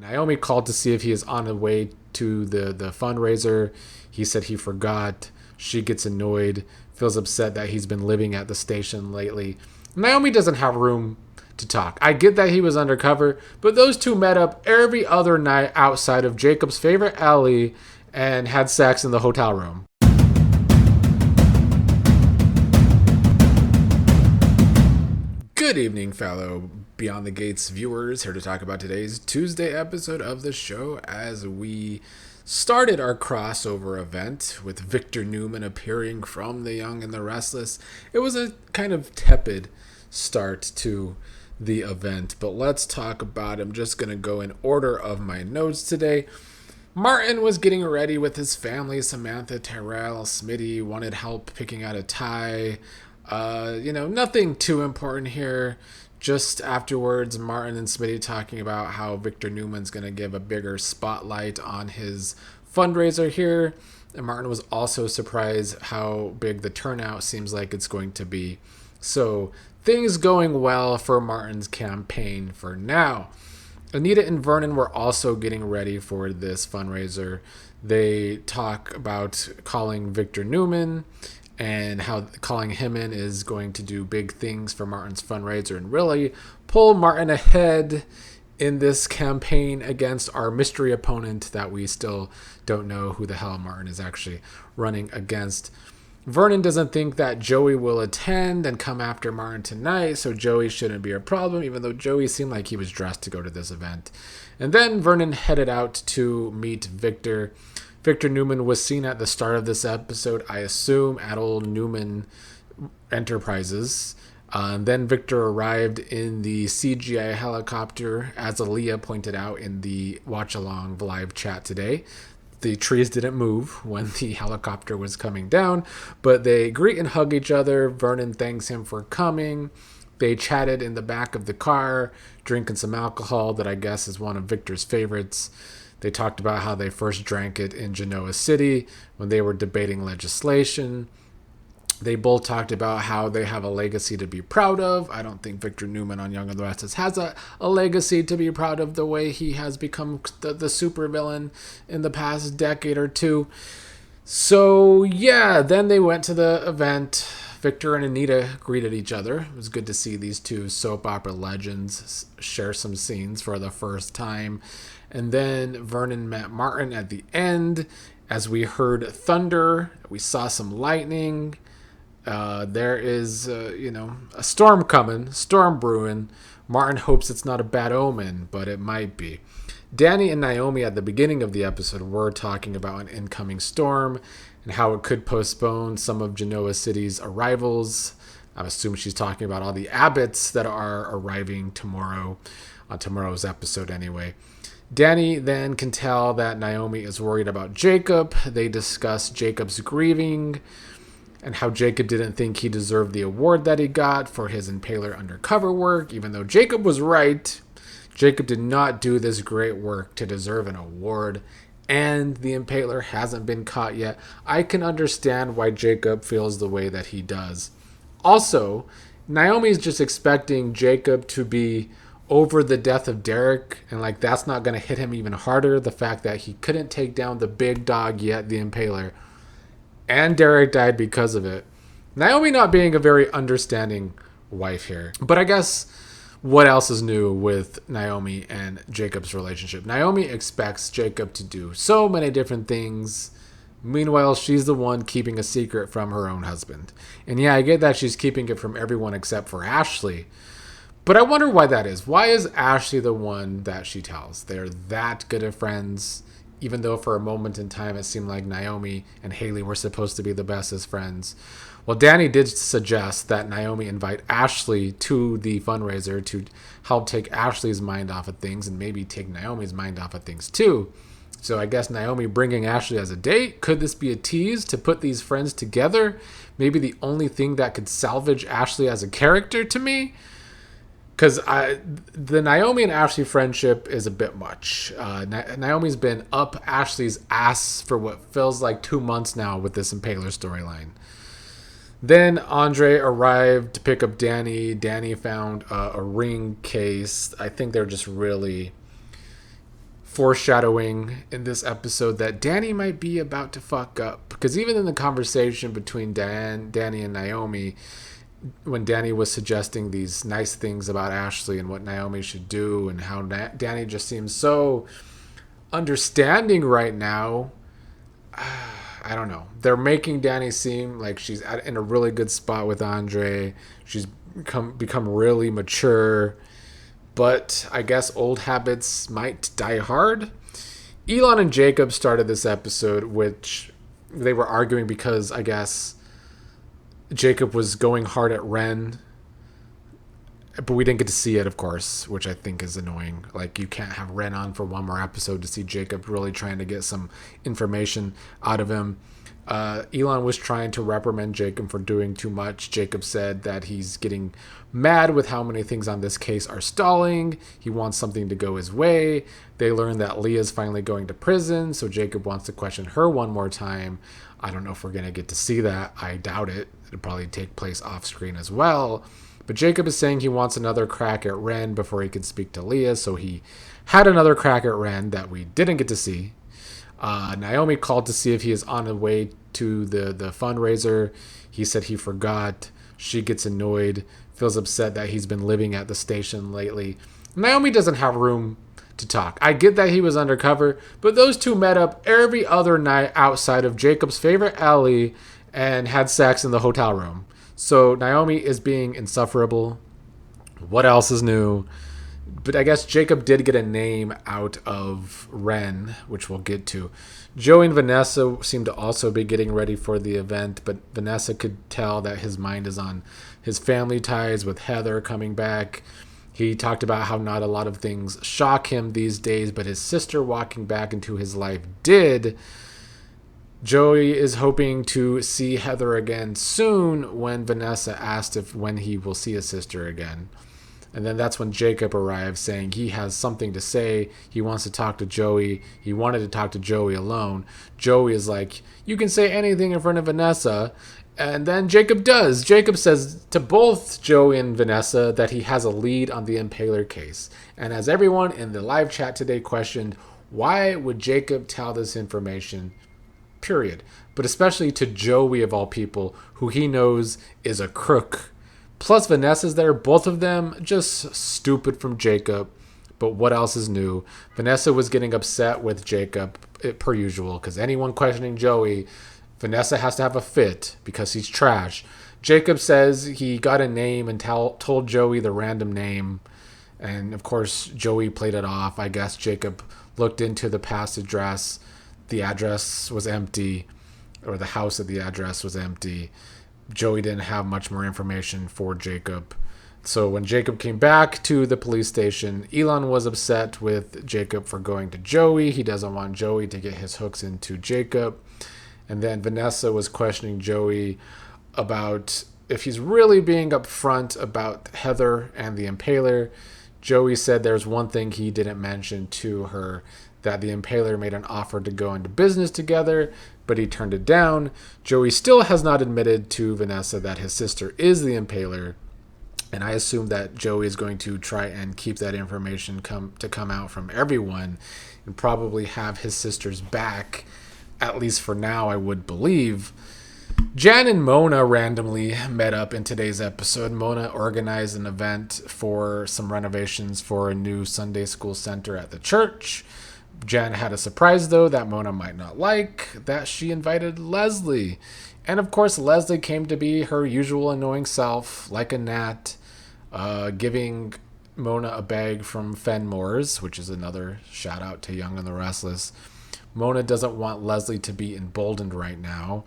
Naomi called to see if he is on the way to the fundraiser. He said he forgot. She gets annoyed, feels upset that he's been living at the station lately. Naomi doesn't have room to talk. I get that he was undercover, but those two met up every other night outside of Jacob's favorite alley and had sex in the hotel room. Good evening, fellow Beyond the Gates viewers. Here to talk about today's Tuesday episode of the show as we started our crossover event with Victor Newman appearing from The Young and the Restless. It was a kind of tepid start to the event, but let's talk about it. I'm just going to go in order of my notes today. Martin was getting ready with his family. Samantha, Tyrell, Smitty wanted help picking out a tie. Nothing too important here. Just afterwards, Martin and Smitty talking about how Victor Newman's going to give a bigger spotlight on his fundraiser here. And Martin was also surprised how big the turnout seems like it's going to be. So things going well for Martin's campaign for now. Anita and Vernon were also getting ready for this fundraiser. They talk about calling Victor Newman and how calling him in is going to do big things for Martin's fundraiser and really pull Martin ahead in this campaign against our mystery opponent that we still don't know who the hell Martin is actually running against. Vernon doesn't think that Joey will attend and come after Martin tonight, so Joey shouldn't be a problem, even though Joey seemed like he was dressed to go to this event. And then Vernon headed out to meet Victor. Victor Newman was seen at the start of this episode, I assume, at old Newman Enterprises. Then Victor arrived in the CGI helicopter, as Aaliyah pointed out in the watch-along live chat today. The trees didn't move when the helicopter was coming down, but they greet and hug each other. Vernon thanks him for coming. They chatted in the back of the car, drinking some alcohol that I guess is one of Victor's favorites. They talked about how they first drank it in Genoa City when they were debating legislation. They both talked about how they have a legacy to be proud of. I don't think Victor Newman on Young and the Restless has a legacy to be proud of the way he has become the supervillain in the past decade or two. So, yeah, then they went to the event. Victor and Anita greeted each other. It was good to see these two soap opera legends share some scenes for the first time. And then Vernon met Martin at the end. As we heard thunder, we saw some lightning. There is, a storm coming, storm brewing. Martin hopes it's not a bad omen, but it might be. Dani and Naomi at the beginning of the episode were talking about an incoming storm and how it could postpone some of Genoa City's arrivals. I assume she's talking about all the Abbotts that are arriving tomorrow, on tomorrow's episode anyway. Dani then can tell that Naomi is worried about Jacob. They discuss Jacob's grieving and how Jacob didn't think he deserved the award that he got for his Impaler undercover work, even though Jacob was right. Jacob did not do this great work to deserve an award, and the Impaler hasn't been caught yet. I can understand why Jacob feels the way that he does. Also, Naomi's just expecting Jacob to be over the death of Derek, and that's not going to hit him even harder. The fact that he couldn't take down the big dog yet, the Impaler, and Derek died because of it. Naomi not being a very understanding wife here. But I guess what else is new with Naomi and Jacob's relationship? Naomi expects Jacob to do so many different things. Meanwhile, she's the one keeping a secret from her own husband. And yeah, I get that she's keeping it from everyone except for Ashley. But I wonder why that is. Why is Ashley the one that she tells? They're that good of friends, even though for a moment in time it seemed like Naomi and Haley were supposed to be the bestest friends. Well, Dani did suggest that Naomi invite Ashley to the fundraiser to help take Ashley's mind off of things and maybe take Naomi's mind off of things too. So I guess Naomi bringing Ashley as a date, could this be a tease to put these friends together? Maybe the only thing that could salvage Ashley as a character to me? Because the Naomi and Ashley friendship is a bit much. Naomi's been up Ashley's ass for what feels like 2 months now with this Impaler storyline. Then Andre arrived to pick up Dani. Dani found a ring case. I think they're just really foreshadowing in this episode that Dani might be about to fuck up. Because even in the conversation between Dani and Naomi, when Dani was suggesting these nice things about Ashley and what Naomi should do, and how Dani just seems so understanding right now, I don't know. They're making Dani seem like she's in a really good spot with Andre. She's become really mature. But I guess old habits might die hard. Elon and Jacob started this episode, which they were arguing because I guess Jacob was going hard at Ren. But we didn't get to see it, of course, which I think is annoying. Like, you can't have Ren on for one more episode to see Jacob really trying to get some information out of him. Elon was trying to reprimand Jacob for doing too much. Jacob said that he's getting mad with how many things on this case are stalling. He wants something to go his way. They learned that Leah's finally going to prison, so Jacob wants to question her one more time. I don't know if we're going to get to see that. I doubt it. It'll probably take place off screen as well. But Jacob is saying he wants another crack at Ren before he can speak to Leah, so he had another crack at Ren that we didn't get to see. Naomi called to see if he is on the way to the fundraiser. He said he forgot. She gets annoyed, feels upset that he's been living at the station lately. Naomi doesn't have room to talk. I get that he was undercover, but those two met up every other night outside of Jacob's favorite alley and had sex in the hotel room. So Naomi is being insufferable. What else is new? But I guess Jacob did get a name out of Ren, which we'll get to. Joey and Vanessa seem to also be getting ready for the event, but Vanessa could tell that his mind is on his family ties with Heather coming back. He talked about how not a lot of things shock him these days, but his sister walking back into his life did. Joey is hoping to see Heather again soon when Vanessa asked when he will see his sister again. And then that's when Jacob arrives saying he has something to say. He wants to talk to Joey. He wanted to talk to Joey alone. Joey is like, you can say anything in front of Vanessa. And then Jacob does. Jacob says to both Joey and Vanessa that he has a lead on the Impaler case. And as everyone in the live chat today questioned, why would Jacob tell this information? Period. But especially to Joey of all people, who he knows is a crook. Plus Vanessa's there, both of them just stupid from Jacob. But what else is new? Vanessa was getting upset with Jacob, per usual, because anyone questioning Joey, Vanessa has to have a fit because he's trash. Jacob says he got a name and told Joey the random name. And of course, Joey played it off. I guess Jacob looked into the past address. The address was empty, or the house at the address was empty. Joey didn't have much more information for Jacob. So when Jacob came back to the police station, Elon was upset with Jacob for going to Joey. He doesn't want Joey to get his hooks into Jacob. And then Vanessa was questioning Joey about if he's really being upfront about Heather and the Impaler. Joey said there's one thing he didn't mention to her, that the Impaler made an offer to go into business together, but he turned it down. Joey still has not admitted to Vanessa that his sister is the Impaler, and I assume that Joey is going to try and keep that information come out from everyone and probably have his sister's back, at least for now, I would believe. Jan and Mona randomly met up in today's episode. Mona organized an event for some renovations for a new Sunday school center at the church. Jan had a surprise, though, that Mona might not like, that she invited Leslie. And, of course, Leslie came to be her usual annoying self, like a gnat, giving Mona a bag from Fenmore's, which is another shout-out to Young and the Restless. Mona doesn't want Leslie to be emboldened right now.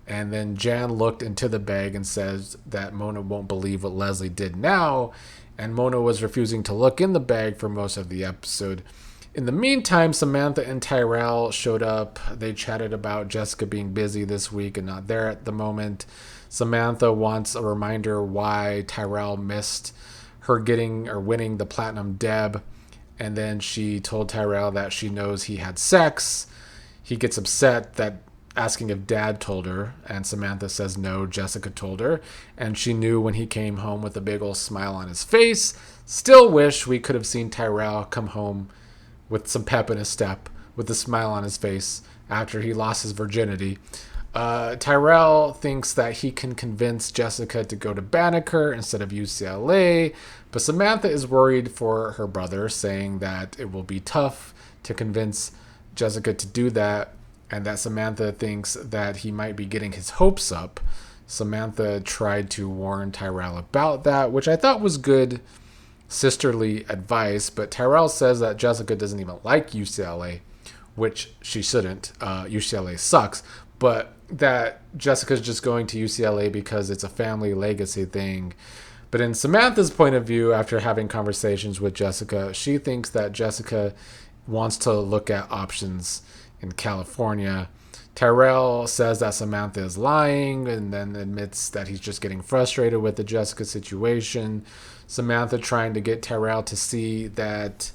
And then Jan looked into the bag and says that Mona won't believe what Leslie did now, and Mona was refusing to look in the bag for most of the episode. In the meantime, Samantha and Tyrell showed up. They chatted about Jessica being busy this week and not there at the moment. Samantha wants a reminder why Tyrell missed her getting or winning the Platinum Deb. And then she told Tyrell that she knows he had sex. He gets upset that asking if Dad told her, and Samantha says no, Jessica told her. And she knew when he came home with a big old smile on his face. Still wish we could have seen Tyrell come home with some pep in his step, with a smile on his face after he lost his virginity. Tyrell thinks that he can convince Jessica to go to Banneker instead of UCLA, but Samantha is worried for her brother, saying that it will be tough to convince Jessica to do that, and that Samantha thinks that he might be getting his hopes up. Samantha tried to warn Tyrell about that, which I thought was good sisterly advice, but Tyrell says that Jessica doesn't even like UCLA, which she shouldn't. UCLA sucks, but that Jessica's just going to UCLA because it's a family legacy thing. But in Samantha's point of view, after having conversations with Jessica, she thinks that Jessica wants to look at options in California. Tyrell says that Samantha is lying and then admits that he's just getting frustrated with the Jessica situation. Samantha trying to get Tyrell to see that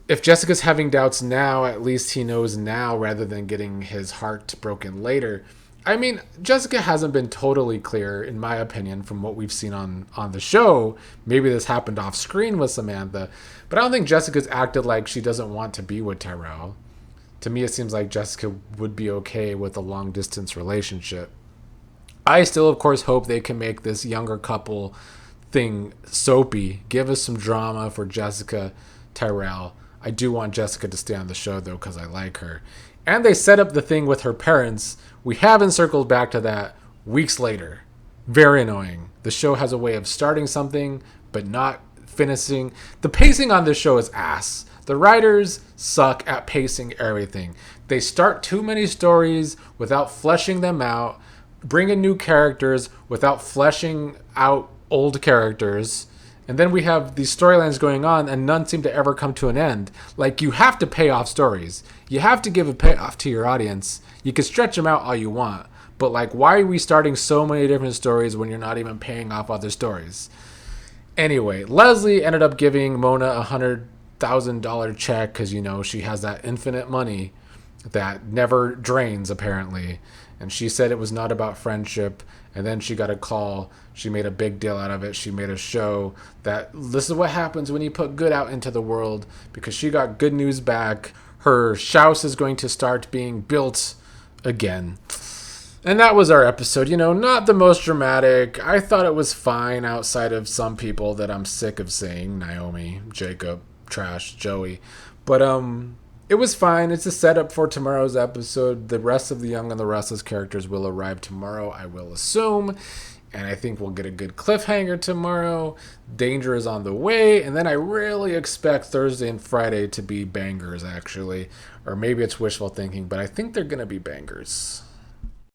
if Jessica's having doubts now, at least he knows now rather than getting his heart broken later. I mean, Jessica hasn't been totally clear, in my opinion, from what we've seen on the show. Maybe this happened off screen with Samantha, but I don't think Jessica's acted like she doesn't want to be with Tyrell. To me, it seems like Jessica would be okay with a long-distance relationship. I still, of course, hope they can make this younger couple thing soapy. Give us some drama for Jessica, Tyrell. I do want Jessica to stay on the show, though, because I like her. And they set up the thing with her parents. We haven't circled back to that weeks later. Very annoying. The show has a way of starting something, but not finishing. The pacing on this show is ass. The writers suck at pacing everything. They start too many stories without fleshing them out, bring in new characters without fleshing out old characters. And then we have these storylines going on and none seem to ever come to an end. Like, you have to pay off stories. You have to give a payoff to your audience. You can stretch them out all you want. But, like, why are we starting so many different stories when you're not even paying off other stories? Anyway, Leslie ended up giving Mona $100,000 check because, you know, she has that infinite money that never drains, apparently. And she said it was not about friendship. And then she got a call. She made a big deal out of it. She made a show that this is what happens when you put good out into the world, because she got good news back. Her house is going to start being built again. And that was our episode. You know, not the most dramatic. I thought it was fine outside of some people that I'm sick of saying. Naomi, Jacob, Trash, Joey. But it was fine. It's a setup for tomorrow's episode. The rest of the Young and the Restless characters will arrive tomorrow, I will assume. And I think we'll get a good cliffhanger tomorrow. Danger is on the way. And then I really expect Thursday and Friday to be bangers, actually. Or maybe it's wishful thinking, but I think they're going to be bangers.